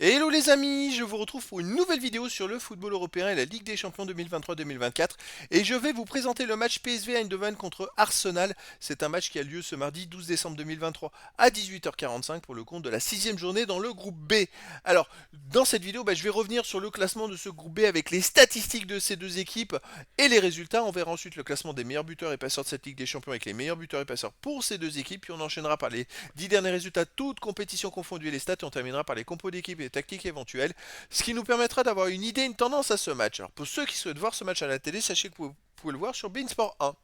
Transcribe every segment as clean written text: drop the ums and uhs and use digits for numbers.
Hello les amis, je vous retrouve pour une nouvelle vidéo sur le football européen et la Ligue des Champions 2023-2024 et je vais vous présenter le match PSV Eindhoven contre Arsenal. C'est un match qui a lieu ce mardi 12 décembre 2023 à 18h45 pour le compte de la sixième journée dans le groupe B. Alors, dans cette vidéo, je vais revenir sur le classement de ce groupe B avec les statistiques de ces deux équipes et les résultats. On verra ensuite le classement des meilleurs buteurs et passeurs de cette Ligue des Champions avec les meilleurs buteurs et passeurs pour ces deux équipes. Puis on enchaînera par les 10 derniers résultats, toutes compétitions confondues et les stats, et on terminera par les compos d'équipe et les tactiques éventuelles, ce qui nous permettra d'avoir une idée, une tendance à ce match. Alors pour ceux qui souhaitent voir ce match à la télé, sachez que vous pouvez le voir sur Beansport 1.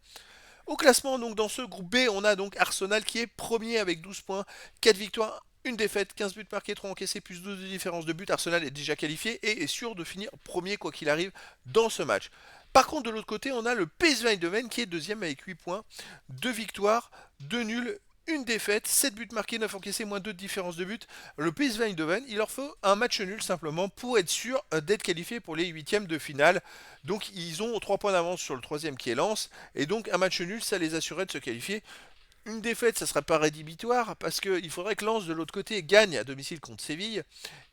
Au classement, donc dans ce groupe B, on a donc Arsenal qui est premier avec 12 points, 4 victoires, une défaite, 15 buts marqués, 3 encaissés, plus 12 de différence de but. Arsenal est déjà qualifié et est sûr de finir premier quoi qu'il arrive dans ce match. Par contre, de l'autre côté, on a le PSV Eindhoven qui est deuxième avec 8 points, 2 victoires, 2 nuls, une défaite, 7 buts marqués, 9 encaissés, moins 2 de différence de but. Le PSV Eindhoven, il leur faut un match nul simplement pour être sûr d'être qualifié pour les huitièmes de finale. Donc ils ont 3 points d'avance sur le troisième qui est Lens. Et donc un match nul, ça les assurait de se qualifier. Une défaite, ça ne serait pas rédhibitoire parce qu'il faudrait que Lens de l'autre côté gagne à domicile contre Séville.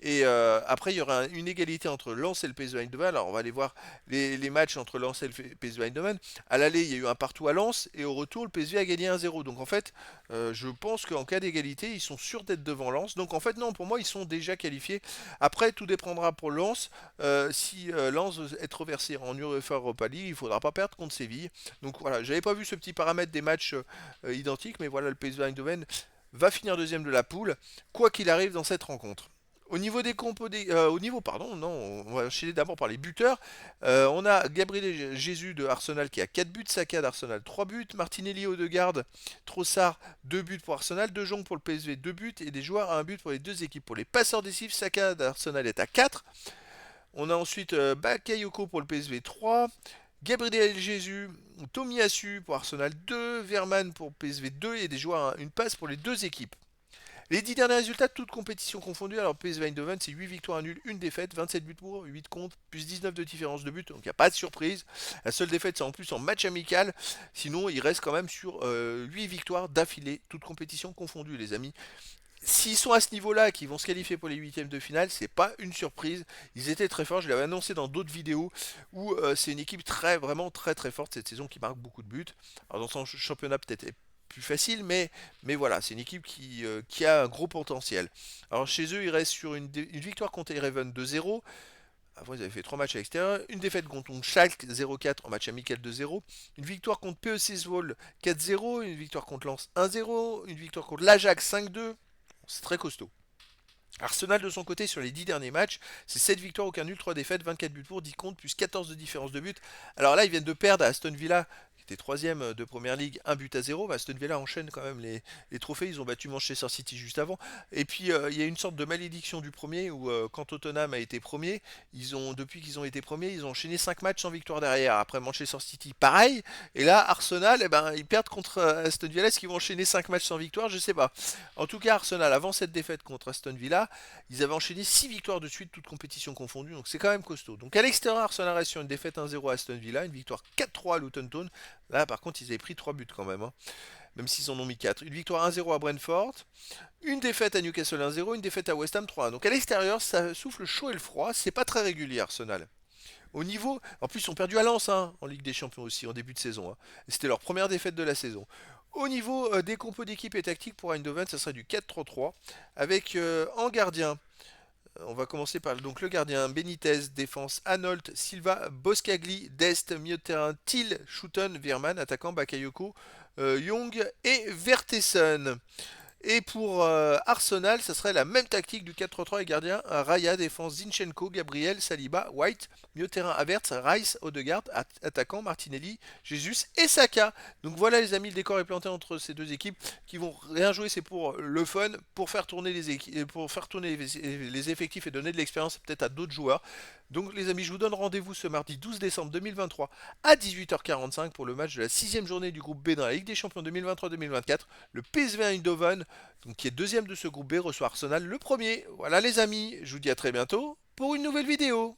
Et après, il y aura une égalité entre Lens et le PSV Eindhoven. Alors, on va aller voir les matchs entre Lens et le PSV Eindhoven. À l'aller, il y a eu un partout à Lens et au retour, le PSV a gagné 1-0. Donc, en fait, je pense qu'en cas d'égalité, ils sont sûrs d'être devant Lens. Donc, en fait, non, pour moi, ils sont déjà qualifiés. Après, tout dépendra pour Lens. Si Lens veut être reversé en UEFA Europa League, il ne faudra pas perdre contre Séville. Donc, voilà, j'avais pas vu ce petit paramètre des matchs identiques, mais voilà, le PSV Eindhoven va finir deuxième de la poule, quoi qu'il arrive dans cette rencontre. Au niveau des compos, au niveau, pardon, non, on va enchaîner d'abord par les buteurs. On a Gabriel Jesus de Arsenal qui a 4 buts, Saka d'Arsenal 3 buts, Martinelli, Odegaard, Trossard 2 buts pour Arsenal, De Jong pour le PSV 2 buts et des joueurs à 1 but pour les deux équipes. Pour les passeurs décisifs, Saka d'Arsenal est à 4. On a ensuite Bakayoko pour le PSV 3, Gabriel Jesus, Tomiyasu pour Arsenal 2, Verman pour PSV 2 et des joueurs à une passe pour les deux équipes. Les 10 derniers résultats, toutes compétitions confondues, alors PSV Eindhoven c'est 8 victoires, 1 nul, 1 défaite, 27 buts pour, 8 contre, plus 19 de différence de but, donc il n'y a pas de surprise. La seule défaite c'est en plus en match amical, sinon il reste quand même sur 8 victoires d'affilée, toutes compétitions confondues les amis. S'ils sont à ce niveau-là et qu'ils vont se qualifier pour les huitièmes de finale, c'est pas une surprise. Ils étaient très forts. Je l'avais annoncé dans d'autres vidéos où c'est une équipe vraiment très très forte cette saison qui marque beaucoup de buts. Alors dans son championnat peut-être plus facile, mais voilà, c'est une équipe qui a un gros potentiel. Alors chez eux, ils restent sur une victoire contre Ereven 2-0. Avant, ils avaient fait 3 matchs à l'extérieur. Une défaite contre Schalke 0-4 en match amical 2-0. Une victoire contre PEC Zwolle 4-0. Une victoire contre Lens 1-0. Une victoire contre l'Ajax 5-2. C'est très costaud. Arsenal de son côté sur les 10 derniers matchs, c'est 7 victoires, aucun nul, 3 défaites, 24 buts pour, 10 contre, plus 14 de différence de but. Alors là, ils viennent de perdre à Aston Villa, qui était troisième de Première Ligue, 1 but à 0. Aston Villa enchaîne quand même les trophées, ils ont battu Manchester City juste avant. Et puis il y a une sorte de malédiction du premier, où quand Tottenham a été premier, depuis qu'ils ont été premiers, ils ont enchaîné 5 matchs sans victoire derrière. Après Manchester City, pareil. Et là, Arsenal, ils perdent contre Aston Villa, est-ce qu'ils vont enchaîner 5 matchs sans victoire? Je sais pas. En tout cas, Arsenal, avant cette défaite contre Aston Villa, ils avaient enchaîné 6 victoires de suite, toutes compétitions confondues, donc c'est quand même costaud. Donc à l'extérieur, Arsenal reste sur une défaite 1-0 à Aston Villa, une victoire 4-3 à Luton Town. Là, par contre, ils avaient pris 3 buts quand même, hein, même s'ils en ont mis 4. Une victoire 1-0 à Brentford, une défaite à Newcastle 1-0, une défaite à West Ham 3-1. Donc à l'extérieur, ça souffle chaud et le froid, c'est pas très régulier Arsenal. Au niveau, en plus, ils ont perdu à Lens hein, en Ligue des Champions aussi en début de saison. Hein. C'était leur première défaite de la saison. Au niveau des compos d'équipe et tactique pour Eindhoven, ça serait du 4-3-3 avec en gardien. On va commencer par donc, le gardien Benitez, défense Arnold, Silva, Boscagli, Dest, milieu de terrain Thiel, Schouten, Veerman, attaquant Bakayoko, Young et Vertessen. Et pour Arsenal, ça serait la même tactique du 4-3-3 et gardien Raya, défense Zinchenko, Gabriel, Saliba, White, milieu de terrain Havertz, Rice, Odegaard, attaquant Martinelli, Jesus et Saka. Donc voilà les amis, le décor est planté entre ces deux équipes qui vont rien jouer, c'est pour le fun, pour faire tourner les effectifs et donner de l'expérience peut-être à d'autres joueurs. Donc les amis, je vous donne rendez-vous ce mardi 12 décembre 2023 à 18h45 pour le match de la sixième journée du groupe B dans la Ligue des Champions 2023-2024. Le PSV Eindhoven, donc qui est deuxième de ce groupe B, reçoit Arsenal le premier. Voilà les amis, je vous dis à très bientôt pour une nouvelle vidéo.